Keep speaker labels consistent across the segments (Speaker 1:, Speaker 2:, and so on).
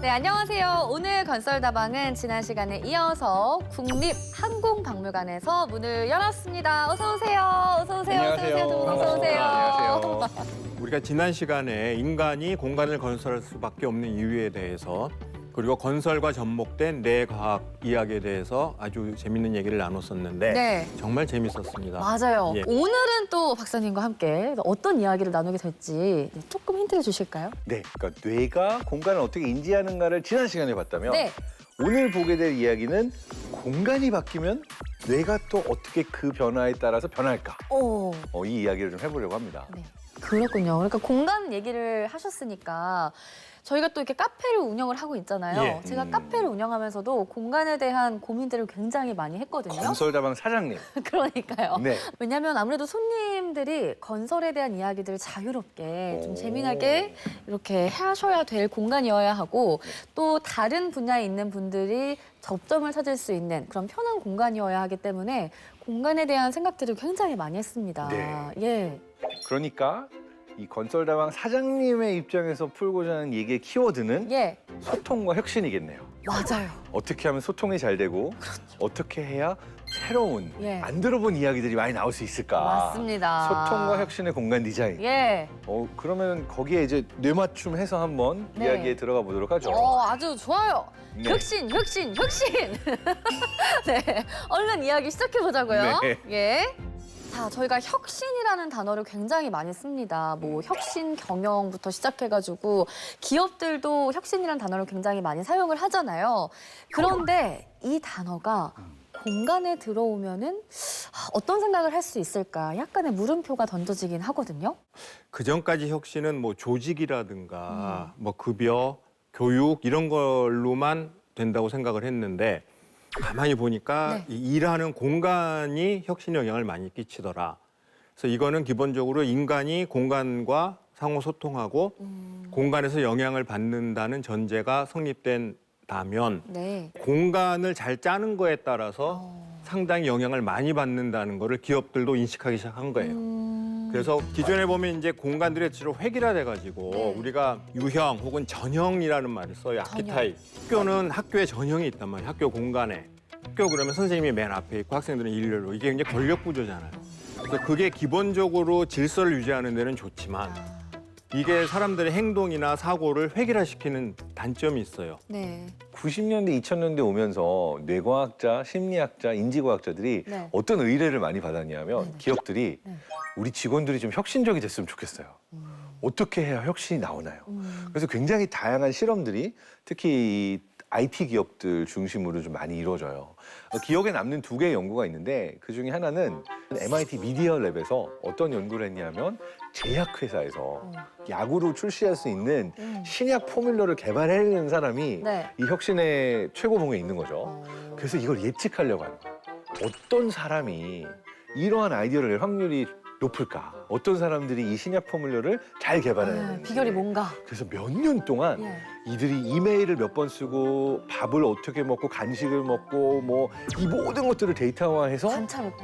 Speaker 1: 네, 안녕하세요. 오늘 건설다방은 지난 시간에 이어서 국립항공박물관에서 문을 열었습니다. 어서 오세요. 어서 오세요.
Speaker 2: 안녕하세요.
Speaker 1: 어서 오세요. 어서 오세요.
Speaker 2: 안녕하세요.
Speaker 3: 우리가 지난 시간에 인간이 공간을 건설할 수밖에 없는 이유에 대해서 그리고 건설과 접목된 뇌과학 이야기에 대해서 아주 재밌는 얘기를 나눴었는데
Speaker 1: 네.
Speaker 3: 정말 재밌었습니다.
Speaker 1: 맞아요.
Speaker 3: 예.
Speaker 1: 오늘은 또 박사님과 함께 어떤 이야기를 나누게 될지 조금 힌트를 주실까요?
Speaker 2: 네, 그러니까 뇌가 공간을 어떻게 인지하는가를 지난 시간에 봤다면
Speaker 1: 네.
Speaker 2: 오늘 보게 될 이야기는 공간이 바뀌면 뇌가 또 어떻게 그 변화에 따라서 변할까?
Speaker 1: 오.
Speaker 2: 이 이야기를 좀 해보려고 합니다.
Speaker 1: 네. 그렇군요. 그러니까 공간 얘기를 하셨으니까 저희가 또 이렇게 카페를 운영을 하고 있잖아요.
Speaker 3: 예.
Speaker 1: 제가 카페를 운영하면서도 공간에 대한 고민들을 굉장히 많이 했거든요.
Speaker 2: 건설다방 사장님.
Speaker 1: 그러니까요.
Speaker 2: 네.
Speaker 1: 왜냐하면 아무래도 손님들이 건설에 대한 이야기들을 자유롭게 좀 재미나게 이렇게 하셔야 될 공간이어야 하고 또 다른 분야에 있는 분들이 접점을 찾을 수 있는 그런 편한 공간이어야 하기 때문에 공간에 대한 생각들을 굉장히 많이 했습니다.
Speaker 2: 네.
Speaker 1: 예.
Speaker 2: 그러니까 이 건설다방 사장님의 입장에서 풀고자 하는 얘기의 키워드는
Speaker 1: 예.
Speaker 2: 소통과 혁신이겠네요.
Speaker 1: 맞아요.
Speaker 2: 어떻게 하면 소통이 잘 되고 어떻게 해야 새로운
Speaker 1: 예.
Speaker 2: 안 들어본 이야기들이 많이 나올 수 있을까?
Speaker 1: 맞습니다.
Speaker 2: 소통과 혁신의 공간 디자인.
Speaker 1: 예.
Speaker 2: 그러면 거기에 이제 뇌맞춤해서 한번
Speaker 1: 네.
Speaker 2: 이야기에 들어가 보도록 하죠.
Speaker 1: 아주 좋아요.
Speaker 2: 네.
Speaker 1: 혁신, 혁신, 혁신. 네, 얼른 이야기 시작해 보자고요.
Speaker 2: 네.
Speaker 1: 예. 자, 저희가 혁신이라는 단어를 굉장히 많이 씁니다. 뭐 혁신 경영부터 시작해가지고 기업들도 혁신이라는 단어를 굉장히 많이 사용을 하잖아요. 그런데 이 단어가 공간에 들어오면은 어떤 생각을 할 수 있을까? 약간의 물음표가 던져지긴 하거든요.
Speaker 3: 그 전까지 혁신은 뭐 조직이라든가 뭐 급여, 교육 이런 걸로만 된다고 생각을 했는데 가만히 보니까
Speaker 1: 네.
Speaker 3: 이 일하는 공간이 혁신 영향을 많이 끼치더라. 그래서 이거는 기본적으로 인간이 공간과 상호 소통하고 공간에서 영향을 받는다는 전제가 성립된다면
Speaker 1: 네.
Speaker 3: 공간을 잘 짜는 거에 따라서 상당히 영향을 많이 받는다는 거를 기업들도 인식하기 시작한 거예요. 그래서 기존에 보면 이제 공간들이 주로 획일화돼가지고
Speaker 1: 네.
Speaker 3: 우리가 유형 혹은 전형이라는 말을 써요. 아키타입. 학교는 학교에 전형이 있단 말이에요. 학교 공간에. 학교 그러면 선생님이 맨 앞에 있고 학생들은 일렬로. 이게 이제 권력 구조잖아요. 그래서 그게 기본적으로 질서를 유지하는 데는 좋지만 이게 사람들의 행동이나 사고를 획일화시키는 단점이 있어요.
Speaker 1: 네.
Speaker 2: 90년대, 2000년대 오면서 뇌과학자, 심리학자, 인지과학자들이
Speaker 1: 네.
Speaker 2: 어떤 의뢰를 많이 받았냐면
Speaker 1: 네.
Speaker 2: 기업들이
Speaker 1: 네.
Speaker 2: 우리 직원들이 좀 혁신적이 됐으면 좋겠어요. 어떻게 해야 혁신이 나오나요? 그래서 굉장히 다양한 실험들이 특히 이 IT 기업들 중심으로 좀 많이 이루어져요. 기억에 남는 두 개의 연구가 있는데 그중에 하나는 MIT 미디어 랩에서 어떤 연구를 했냐면 제약회사에서 약으로 출시할 수 있는 신약 포뮬러를 개발해내는 사람이
Speaker 1: 네.
Speaker 2: 이 혁신의 최고봉에 있는 거죠. 그래서 이걸 예측하려고 하는 거예요. 어떤 사람이 이러한 아이디어를 낼 확률이 높을까? 어떤 사람들이 이 신약 포뮬러를 잘 개발해내는지.
Speaker 1: 비결이 뭔가.
Speaker 2: 그래서 몇 년 동안
Speaker 1: 예.
Speaker 2: 이들이 이메일을 몇 번 쓰고 밥을 어떻게 먹고 간식을 먹고 뭐 이 모든 것들을 데이터화해서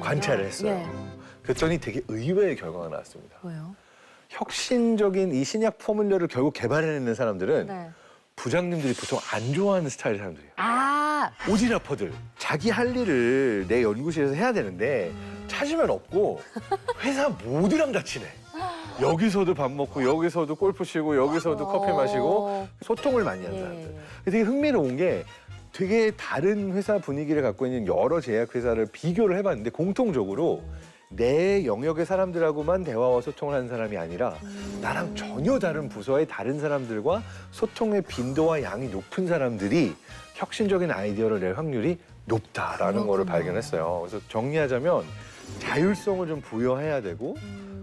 Speaker 2: 관찰을 했어요.
Speaker 1: 예.
Speaker 2: 그랬더니 되게 의외의 결과가 나왔습니다.
Speaker 1: 뭐요?
Speaker 2: 혁신적인 이 신약 포뮬러를 결국 개발해내는 사람들은
Speaker 1: 네.
Speaker 2: 부장님들이 보통 안 좋아하는 스타일 사람들이에요.
Speaker 1: 아,
Speaker 2: 오지랖퍼들. 자기 할 일을 내 연구실에서 해야 되는데 찾으면 없고 회사 모두랑 다 친해. 여기서도 밥 먹고 여기서도 골프 치고 여기서도 커피 마시고 소통을 많이 하는 사람들. 되게 흥미로운 게 되게 다른 회사 분위기를 갖고 있는 여러 제약회사를 비교를 해봤는데 공통적으로 내 영역의 사람들하고만 대화와 소통을 하는 사람이 아니라 나랑 전혀 다른 부서의 다른 사람들과 소통의 빈도와 양이 높은 사람들이 혁신적인 아이디어를 낼 확률이 높다라는 거를 발견했어요. 그래서 정리하자면 자율성을 좀 부여해야 되고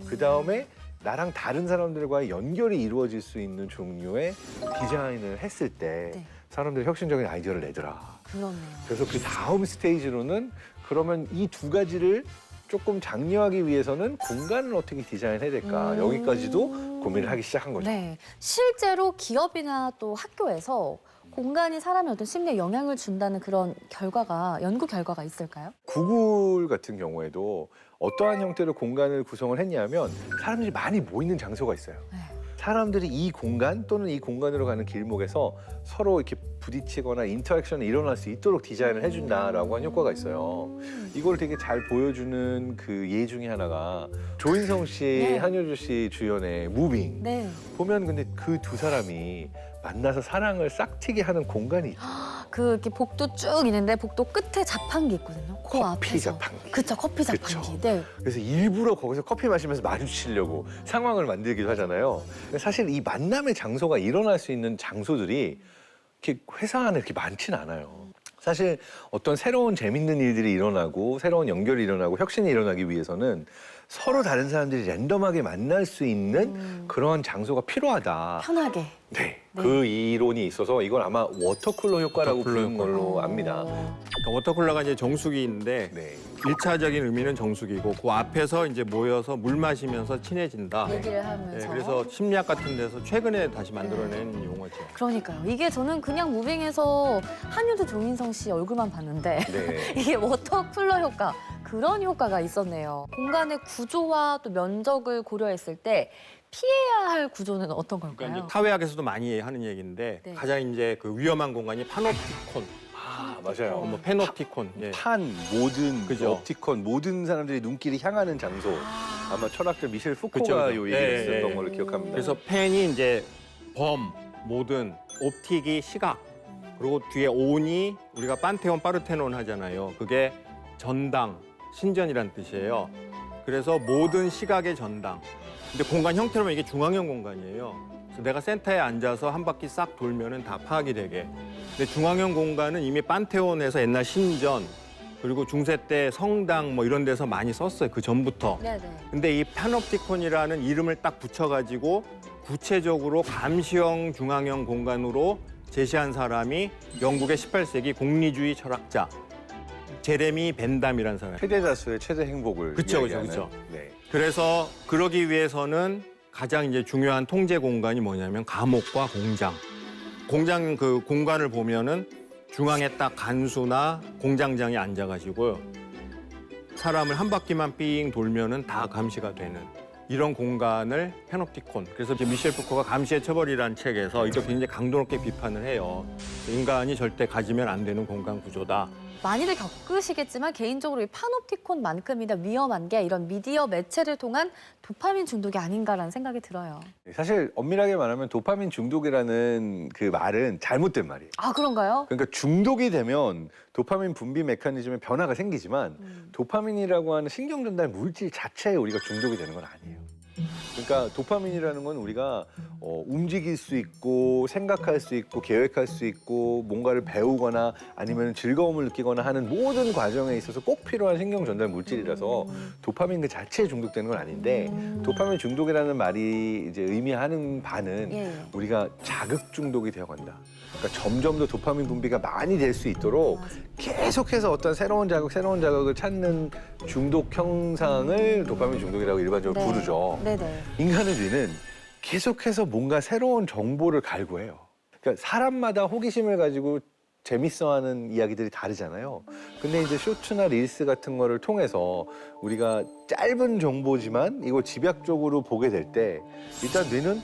Speaker 2: 그다음에 나랑 다른 사람들과의 연결이 이루어질 수 있는 종류의 디자인을 했을 때
Speaker 1: 네.
Speaker 2: 사람들이 혁신적인 아이디어를 내더라.
Speaker 1: 그렇네요.
Speaker 2: 그래서 그 다음 스테이지로는 그러면 이 두 가지를 조금 장려하기 위해서는 공간을 어떻게 디자인해야 될까 여기까지도 고민을 하기 시작한 거죠.
Speaker 1: 네, 실제로 기업이나 또 학교에서 공간이 사람의 어떤 심리에 영향을 준다는 그런 결과가, 연구 결과가 있을까요?
Speaker 2: 구글 같은 경우에도 어떠한 형태로 공간을 구성을 했냐면 사람들이 많이 모이는 장소가 있어요.
Speaker 1: 네.
Speaker 2: 사람들이 이 공간 또는 이 공간으로 가는 길목에서 서로 이렇게 부딪히거나 인터랙션이 일어날 수 있도록 디자인을 해준다라고 하는 효과가 있어요. 이걸 되게 잘 보여주는 그 예 중에 하나가 조인성 씨,
Speaker 1: 네.
Speaker 2: 한효주 씨 주연의 무빙.
Speaker 1: 네.
Speaker 2: 보면 근데 그 두 사람이 만나서 사랑을 싹트게 하는 공간이 있죠.
Speaker 1: 그 이렇게 복도 쭉 있는데 복도 끝에 자판기 있거든요. 그
Speaker 2: 커피
Speaker 1: 앞에서.
Speaker 2: 자판기.
Speaker 1: 그쵸, 커피 자판기.
Speaker 2: 그쵸.
Speaker 1: 네.
Speaker 2: 그래서 일부러 거기서 커피 마시면서 마주치려고 상황을 만들기도 하잖아요. 사실 이 만남의 장소가 일어날 수 있는 장소들이 이렇게 회사 안에 이렇게 많진 않아요. 사실 어떤 새로운 재밌는 일들이 일어나고 새로운 연결이 일어나고 혁신이 일어나기 위해서는 서로 다른 사람들이 랜덤하게 만날 수 있는 그런 장소가 필요하다.
Speaker 1: 편하게.
Speaker 2: 네.
Speaker 1: 네.
Speaker 2: 그 이론이 있어서 이걸 아마 워터쿨러 효과라고
Speaker 3: 워터쿨러
Speaker 2: 부르는 걸로
Speaker 1: 어.
Speaker 2: 압니다.
Speaker 3: 그러니까 워터쿨러가 이제 정수기인데
Speaker 2: 네.
Speaker 3: 일차적인 의미는 정수기고 그 앞에서 이제 모여서 물 마시면서 친해진다.
Speaker 1: 얘기를 하면서.
Speaker 3: 네, 그래서 심리학 같은 데서 최근에 다시 만들어낸 용어죠.
Speaker 1: 그러니까요. 이게 저는 그냥 무빙에서 한효주 조인성 씨 얼굴만 봤는데
Speaker 2: 네.
Speaker 1: 이게 워터쿨러 효과, 그런 효과가 있었네요. 공간의 구조와 또 면적을 고려했을 때 피해야 할 구조는 어떤
Speaker 3: 그러니까
Speaker 1: 걸까요?
Speaker 3: 이제 타회학에서도 많이 하는 얘기인데
Speaker 1: 네.
Speaker 3: 가장 이제 그 위험한 공간이 파놉티콘,
Speaker 2: 아, 맞아요.
Speaker 3: 뭐 페놉티콘. 예.
Speaker 2: 판, 모든
Speaker 3: 그죠.
Speaker 2: 옵티콘, 모든 사람들이 눈길이 향하는 장소. 아마 철학자 미셸 푸코가
Speaker 3: 그쵸, 그쵸.
Speaker 2: 요 얘기를
Speaker 3: 예,
Speaker 2: 썼던
Speaker 3: 예.
Speaker 2: 걸로 기억합니다.
Speaker 3: 그래서 펜이 이제 범, 모든, 옵틱이 시각, 그리고 뒤에 온이 우리가 판테온, 파르테논 하잖아요. 그게 전당, 신전이란 뜻이에요. 그래서 모든 시각의 전당. 근데 공간 형태로 보면 이게 중앙형 공간이에요. 그래서 내가 센터에 앉아서 한 바퀴 싹 돌면은 다 파악이 되게. 근데 중앙형 공간은 이미 판테온에서 옛날 신전, 그리고 중세 때 성당 뭐 이런 데서 많이 썼어요. 그 전부터.
Speaker 1: 네네.
Speaker 3: 근데 이 파놉티콘이라는 이름을 딱 붙여가지고 구체적으로 감시형 중앙형 공간으로 제시한 사람이 영국의 18세기 공리주의 철학자 제레미 벤담이라는 사람.
Speaker 2: 최대 다수의 최대 행복을
Speaker 3: 그쵸,
Speaker 2: 이야기하는.
Speaker 3: 그쵸.
Speaker 2: 네.
Speaker 3: 그래서 그러기 위해서는 가장 이제 중요한 통제 공간이 뭐냐면 감옥과 공장. 공장 그 공간을 보면은 중앙에 딱 간수나 공장장이 앉아가지고요. 사람을 한 바퀴만 삥 돌면은 다 감시가 되는 이런 공간을 페놉티콘. 그래서 이제 미셸 푸코가 감시의 처벌이라는 책에서 이렇게 굉장히 강도 높게 비판을 해요. 인간이 절대 가지면 안 되는 공간 구조다.
Speaker 1: 많이들 겪으시겠지만 개인적으로 이 파놉티콘만큼이나 위험한 게 이런 미디어 매체를 통한 도파민 중독이 아닌가라는 생각이 들어요.
Speaker 2: 사실 엄밀하게 말하면 도파민 중독이라는 그 말은 잘못된 말이에요.
Speaker 1: 아, 그런가요?
Speaker 2: 그러니까 중독이 되면 도파민 분비 메커니즘에 변화가 생기지만 도파민이라고 하는 신경 전달 물질 자체에 우리가 중독이 되는 건 아니에요. 그러니까 도파민이라는 건 우리가 움직일 수 있고 생각할 수 있고 계획할 수 있고 뭔가를 배우거나 아니면 즐거움을 느끼거나 하는 모든 과정에 있어서 꼭 필요한 신경 전달 물질이라서 도파민 그 자체에 중독되는 건 아닌데 도파민 중독이라는 말이 이제 의미하는 바는
Speaker 1: 예.
Speaker 2: 우리가 자극 중독이 되어간다. 그러니까 점점 더 도파민 분비가 많이 될 수 있도록
Speaker 1: 맞아.
Speaker 2: 계속해서 어떤 새로운 자극을 찾는 중독 형상을 도파민 중독이라고 일반적으로
Speaker 1: 네.
Speaker 2: 부르죠.
Speaker 1: 네네.
Speaker 2: 인간의 뇌는 계속해서 뭔가 새로운 정보를 갈구해요. 그러니까 사람마다 호기심을 가지고 재밌어하는 이야기들이 다르잖아요. 근데 이제 쇼츠나 릴스 같은 거를 통해서 우리가 짧은 정보지만 이걸 집약적으로 보게 될 때 일단 뇌는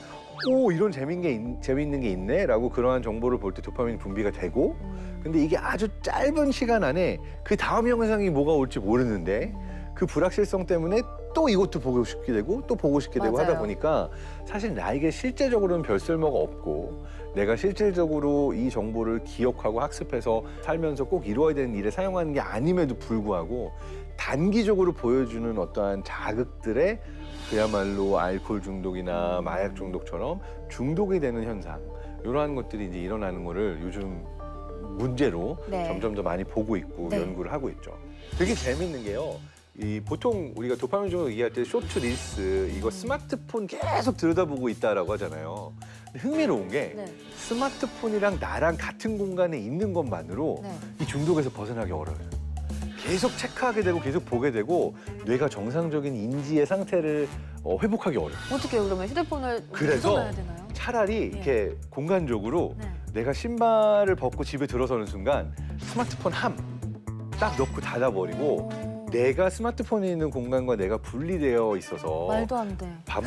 Speaker 2: 오, 이런 재밌는 게 있네 라고 그러한 정보를 볼 때 도파민 분비가 되고 근데 이게 아주 짧은 시간 안에 그 다음 영상이 뭐가 올지 모르는데 그 불확실성 때문에 또 이것도 보고 싶게 되고 또 보고 싶게 되고
Speaker 1: 맞아요.
Speaker 2: 하다 보니까 사실 나에게 실제적으로는 별 쓸모가 없고 내가 실질적으로 이 정보를 기억하고 학습해서 살면서 꼭 이루어야 되는 일에 사용하는 게 아님에도 불구하고 단기적으로 보여주는 어떠한 자극들에 그야말로 알코올 중독이나 마약 중독처럼 중독이 되는 현상 이러한 것들이 이제 일어나는 거를 요즘 문제로
Speaker 1: 네.
Speaker 2: 점점 더 많이 보고 있고
Speaker 1: 네.
Speaker 2: 연구를 하고 있죠. 되게 재밌는 게요. 이 보통 우리가 도파민 중독 얘기할 때 쇼츠 릴스 이거 스마트폰 계속 들여다보고 있다라고 하잖아요. 근데 흥미로운 게
Speaker 1: 네.
Speaker 2: 스마트폰이랑 나랑 같은 공간에 있는 것만으로
Speaker 1: 네.
Speaker 2: 이 중독에서 벗어나기 어려워요. 계속 체크하게 되고 계속 보게 되고 뇌가 정상적인 인지의 상태를 회복하기 어려워요.
Speaker 1: 어떻게 해요, 그러면 휴대폰을
Speaker 2: 그래서
Speaker 1: 묻어놔야 되나요?
Speaker 2: 차라리 이렇게 공간적으로
Speaker 1: 네.
Speaker 2: 내가 신발을 벗고 집에 들어서는 순간 스마트폰 함 딱 넣고 닫아버리고
Speaker 1: 오.
Speaker 2: 내가 스마트폰이 있는 공간과 내가 분리되어 있어서
Speaker 1: 말도 안 돼.
Speaker 2: 밥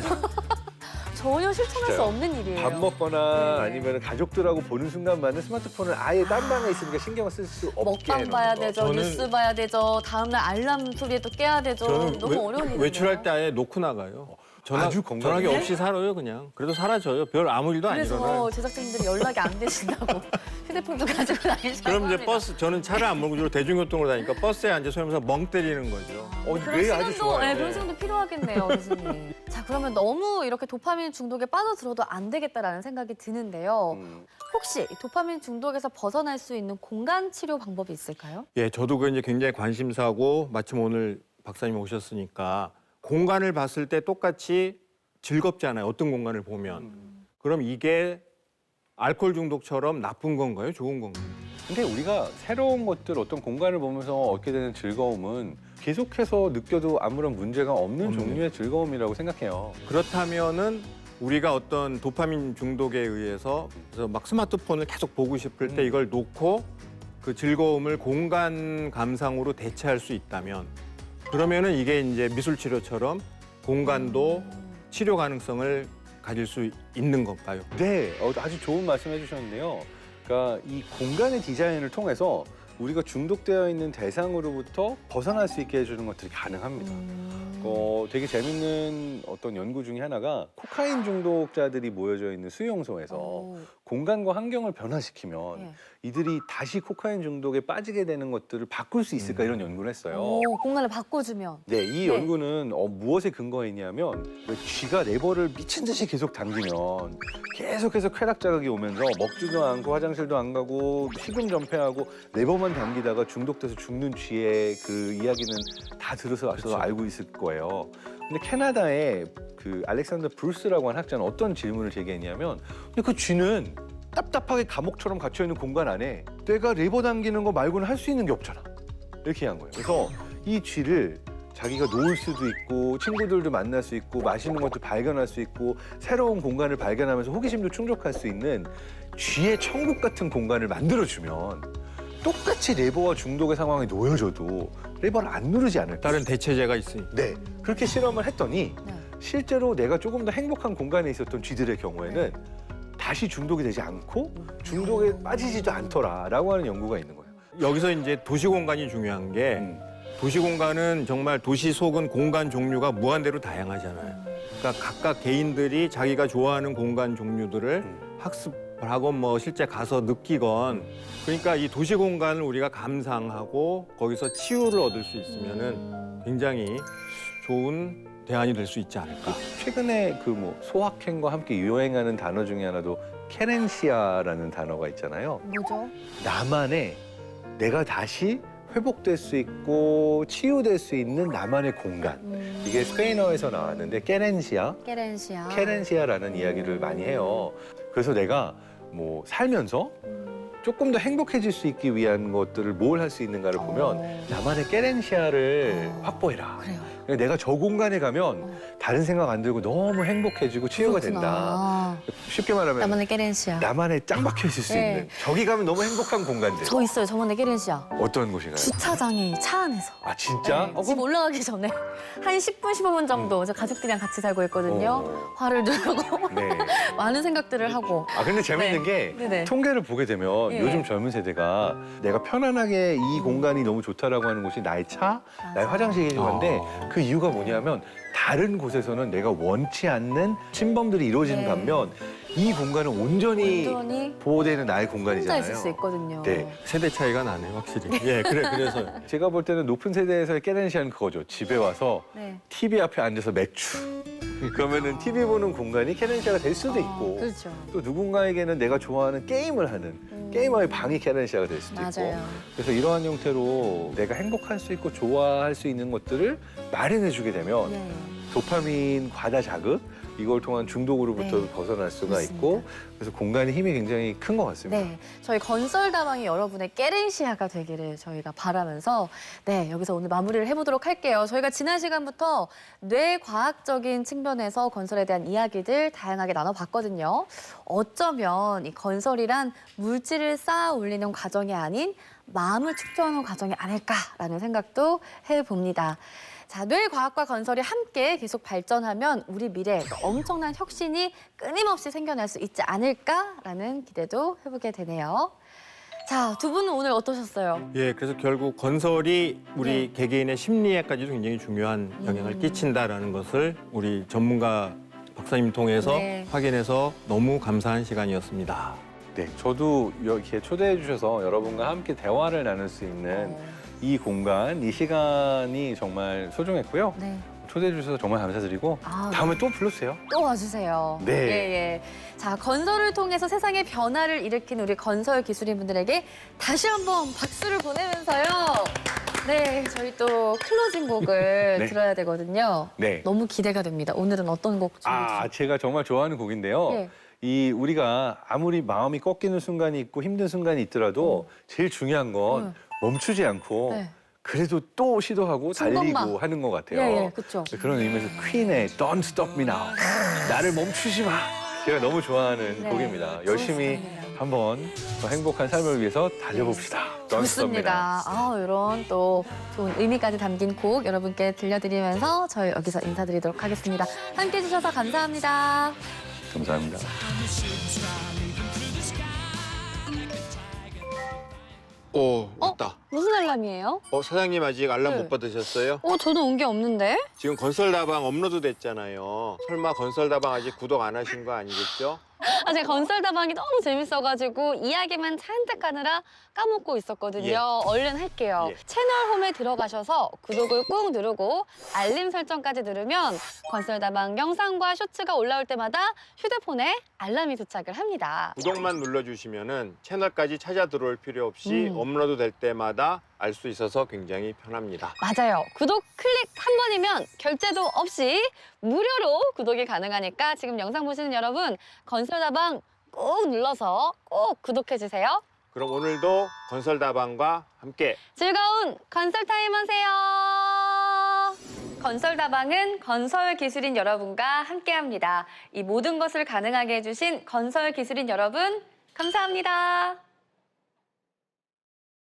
Speaker 1: 전혀 실천할 수
Speaker 2: 진짜요.
Speaker 1: 없는 일이에요.
Speaker 2: 밥 먹거나
Speaker 1: 네.
Speaker 2: 아니면 가족들하고 보는 순간만은 스마트폰을 아예 딴 방에 있으니까 신경을 쓸 수 없게
Speaker 1: 먹방 봐야
Speaker 2: 해놓는 거.
Speaker 1: 되죠, 뉴스 봐야 되죠, 다음날 알람 소리에 또 깨야 되죠. 너무 어려운 일이에요.
Speaker 3: 외출할 때 아예 놓고 나가요.
Speaker 2: 아주 건강해.
Speaker 3: 전화기 없이 살아요 그냥. 그래도 사라져요. 별 아무 일도 안 일어나요.
Speaker 1: 그래서 제작진들이 연락이 안 되신다고 휴대폰도 가지고 다니시고
Speaker 3: 그럼 이제 버스 저는 차를 안 몰고 주로 대중교통으로 다니까 버스에 앉아 소리면서 멍 때리는 거죠.
Speaker 1: 그런
Speaker 2: 뇌 아주
Speaker 1: 시간도
Speaker 2: 좋아요.
Speaker 1: 그런 시간도 필요하겠네요, 교수님. 자, 그러면 너무 이렇게 도파민 중독에 빠져들어도 안 되겠다라는 생각이 드는데요. 혹시 이 도파민 중독에서 벗어날 수 있는 공간 치료 방법이 있을까요?
Speaker 3: 예, 저도 그 이제 굉장히 관심사고 마침 오늘 박사님 오셨으니까 공간을 봤을 때 똑같이 즐겁잖아요. 어떤 공간을 보면. 그럼 이게 알코올 중독처럼 나쁜 건가요? 좋은 건가요?
Speaker 2: 근데 우리가 새로운 것들 어떤 공간을 보면서 얻게 되는 즐거움은 계속해서 느껴도 아무런 문제가 없는 종류의 즐거움이라고 생각해요.
Speaker 3: 그렇다면은 우리가 어떤 도파민 중독에 의해서 그래서 막 스마트폰을 계속 보고 싶을 때 이걸 놓고 그 즐거움을 공간 감상으로 대체할 수 있다면 그러면은 이게 이제 미술 치료처럼 공간도 치료 가능성을 가질 수 있는 건가요?
Speaker 2: 네, 아주 좋은 말씀 해주셨는데요. 그러니까 이 공간의 디자인을 통해서 우리가 중독되어 있는 대상으로부터 벗어날 수 있게 해주는 것들이 가능합니다. 되게 재밌는 어떤 연구 중에 하나가 코카인 중독자들이 모여져 있는 수용소에서 공간과 환경을 변화시키면
Speaker 1: 네.
Speaker 2: 이들이 다시 코카인 중독에 빠지게 되는 것들을 바꿀 수 있을까 이런 연구를 했어요.
Speaker 1: 공간을 바꿔주면.
Speaker 2: 네, 이
Speaker 1: 네.
Speaker 2: 연구는 무엇에 근거했냐면 쥐가 레버를 미친 듯이 계속 당기면 계속해서 쾌락 자극이 오면서 먹지도 않고 화장실도 안 가고 식음 전폐하고 레버만 당기다가 중독돼서 죽는 쥐의 그 이야기는 다 들어서 알고 있을 거예요. 근데 캐나다의 그 알렉산더 브루스라고 하는 학자는 어떤 질문을 제기했냐면 근데 그 쥐는 답답하게 감옥처럼 갇혀있는 공간 안에 내가 레버 당기는 거 말고는 할 수 있는 게 없잖아. 이렇게 한 거예요. 그래서 이 쥐를 자기가 놓을 수도 있고 친구들도 만날 수 있고 맛있는 것도 발견할 수 있고 새로운 공간을 발견하면서 호기심도 충족할 수 있는 쥐의 천국 같은 공간을 만들어주면 똑같이 레버와 중독의 상황에 놓여져도 레버를 안 누르지 않을까.
Speaker 3: 다른 대체제가 있으니.
Speaker 2: 네, 그렇게 실험을 했더니
Speaker 1: 네.
Speaker 2: 실제로 내가 조금 더 행복한 공간에 있었던 쥐들의 경우에는 다시 중독이 되지 않고 중독에 빠지지도 않더라라고 하는 연구가 있는 거예요.
Speaker 3: 여기서 이제 도시 공간이 중요한 게 도시 공간은 정말 도시 속은 공간 종류가 무한대로 다양하잖아요. 그러니까 각각 개인들이 자기가 좋아하는 공간 종류들을 학습하건 뭐 실제 가서 느끼건 그러니까 이 도시 공간을 우리가 감상하고 거기서 치유를 얻을 수 있으면은 굉장히 좋은 대안이 될 수 있지 않을까.
Speaker 2: 최근에 그 뭐 소확행과 함께 유행하는 단어 중에 하나도 케렌시아라는 단어가 있잖아요.
Speaker 1: 뭐죠?
Speaker 2: 나만의 내가 다시 회복될 수 있고 치유될 수 있는 나만의 공간. 이게 스페인어에서 나왔는데
Speaker 1: 케렌시아.
Speaker 2: 케렌시아라는 이야기를 많이 해요. 그래서 내가 뭐 살면서 조금 더 행복해질 수 있기 위한 것들을 뭘 할 수 있는가를 보면 나만의 케렌시아를 확보해라.
Speaker 1: 그래요.
Speaker 2: 내가 저 공간에 가면 다른 생각 안 들고 너무 행복해지고 치유가 된다.
Speaker 1: 그렇구나.
Speaker 2: 쉽게 말하면
Speaker 1: 나만의 케렌시아.
Speaker 2: 나만의 짱 박혀 있을 수
Speaker 1: 네.
Speaker 2: 있는 저기 가면 너무 행복한 공간들.
Speaker 1: 저 있어요. 저만의 케렌시아.
Speaker 2: 어떤 곳인가요?
Speaker 1: 주차장에 차 안에서.
Speaker 2: 아 진짜?
Speaker 1: 네, 집 올라가기 전에 한 10분, 15분 정도 저 가족들이랑 같이 살고 있거든요. 화를 누르고
Speaker 2: 네.
Speaker 1: 많은 생각들을 하고.
Speaker 2: 아 근데 재밌는
Speaker 1: 네.
Speaker 2: 게
Speaker 1: 네네.
Speaker 2: 통계를 보게 되면
Speaker 1: 예.
Speaker 2: 요즘 젊은 세대가 내가 편안하게 이 공간이 너무 좋다라고 하는 곳이 나의 차, 나의 화장실이라고 하는데 그 이유가 뭐냐면 다른 곳에서는 내가 원치 않는 침범들이 이루어지는
Speaker 1: 네.
Speaker 2: 반면 이 공간은 온전히 보호되는 나의
Speaker 1: 혼자
Speaker 2: 공간이잖아요.
Speaker 1: 있을 수 있거든요.
Speaker 2: 네.
Speaker 3: 세대 차이가 나네요, 확실히. 예, 그래서
Speaker 2: 제가 볼 때는 높은 세대에서의 깨렌시아는 그거죠. 집에 와서
Speaker 1: 네.
Speaker 2: TV 앞에 앉아서 맥주. 그러면은 TV 보는 공간이 케렌시아가 될 수도 있고
Speaker 1: 그렇죠.
Speaker 2: 또 누군가에게는 내가 좋아하는 게임을 하는 게이머의 방이 케렌시아가 될 수도 있고
Speaker 1: 맞아요.
Speaker 2: 그래서 이러한 형태로 내가 행복할 수 있고 좋아할 수 있는 것들을 마련해주게 되면
Speaker 1: 네.
Speaker 2: 도파민 과다 자극 이걸 통한 중독으로부터
Speaker 1: 네.
Speaker 2: 벗어날 수가
Speaker 1: 맞습니다.
Speaker 2: 있고 그래서 공간의 힘이 굉장히 큰 것 같습니다.
Speaker 1: 네, 저희 건설다방이 여러분의 깨렌시아가 되기를 저희가 바라면서 네, 여기서 오늘 마무리를 해보도록 할게요. 저희가 지난 시간부터 뇌과학적인 측면에서 건설에 대한 이야기들 다양하게 나눠봤거든요. 어쩌면 이 건설이란 물질을 쌓아 올리는 과정이 아닌 마음을 축적하는 과정이 아닐까라는 생각도 해봅니다. 자, 뇌과학과 건설이 함께 계속 발전하면 우리 미래에 또 엄청난 혁신이 끊임없이 생겨날 수 있지 않을까라는 기대도 해보게 되네요. 자, 두 분은 오늘 어떠셨어요?
Speaker 3: 예, 그래서 결국 건설이 우리 개개인의 심리에까지도 굉장히 중요한 영향을 끼친다라는 것을 우리 전문가 박사님 통해서
Speaker 1: 네.
Speaker 3: 확인해서 너무 감사한 시간이었습니다.
Speaker 2: 네, 저도 여기에 초대해 주셔서 여러분과 함께 대화를 나눌 수 있는 이 공간, 이 시간이 정말 소중했고요.
Speaker 1: 네.
Speaker 2: 초대해 주셔서 정말 감사드리고
Speaker 1: 아,
Speaker 2: 다음에 또 불러주세요.
Speaker 1: 또 와주세요.
Speaker 2: 네.
Speaker 1: 예, 예. 자, 건설을 통해서 세상의 변화를 일으킨 우리 건설 기술인분들에게 다시 한번 박수를 보내면서요. 네, 저희 또 클로징 곡을
Speaker 2: 네.
Speaker 1: 들어야 되거든요.
Speaker 2: 네.
Speaker 1: 너무 기대가 됩니다. 오늘은 어떤 곡
Speaker 2: 아,
Speaker 1: 준비해
Speaker 2: 제가 정말 좋아하는 곡인데요.
Speaker 1: 예.
Speaker 2: 이 우리가 아무리 마음이 꺾이는 순간이 있고 힘든 순간이 있더라도 제일 중요한 건 멈추지 않고
Speaker 1: 네.
Speaker 2: 그래도 또 시도하고
Speaker 1: 순간만.
Speaker 2: 달리고 하는 것 같아요.
Speaker 1: 예, 예, 그렇죠.
Speaker 2: 그런 의미에서 퀸의 Don't Stop Me Now, 나를 멈추지 마. 제가 너무 좋아하는
Speaker 1: 네,
Speaker 2: 곡입니다.
Speaker 1: 좋은
Speaker 2: 열심히
Speaker 1: 시간이네요.
Speaker 2: 한번 더 행복한 삶을 위해서 달려봅시다. Don't Stop Me Now.
Speaker 1: 좋습니다. 아, 이런 또 좋은 의미까지 담긴 곡 여러분께 들려드리면서 저희 여기서 인사드리도록 하겠습니다. 함께 해주셔서 감사합니다.
Speaker 2: 감사합니다.
Speaker 3: 오, 왔다.
Speaker 1: 무슨 알람이에요?
Speaker 3: 사장님 아직 알람
Speaker 1: 네.
Speaker 3: 못 받으셨어요?
Speaker 1: 저도 온 게 없는데.
Speaker 3: 지금 건설다방 업로드 됐잖아요. 설마 건설다방 아직 구독 안 하신 거 아니겠죠?
Speaker 1: 제가 건설다방이 너무 재밌어가지고 이야기만 잔뜩 하느라 까먹고 있었거든요.
Speaker 3: 예.
Speaker 1: 얼른 할게요.
Speaker 3: 예.
Speaker 1: 채널 홈에 들어가셔서 구독을 꾹 누르고 알림 설정까지 누르면 건설다방 영상과 쇼츠가 올라올 때마다 휴대폰에 알람이 도착을 합니다.
Speaker 3: 구독만 눌러주시면은 채널까지 찾아 들어올 필요 없이 업로드 될 때마다 알 수 있어서 굉장히 편합니다.
Speaker 1: 맞아요. 구독 클릭 한 번이면 결제도 없이 무료로 구독이 가능하니까 지금 영상 보시는 여러분 건설다방 꾹 눌러서 꼭 구독해주세요.
Speaker 3: 그럼 오늘도 건설다방과 함께
Speaker 1: 즐거운 건설 타임 하세요. 건설다방은 건설 기술인 여러분과 함께합니다. 이 모든 것을 가능하게 해주신 건설 기술인 여러분 감사합니다.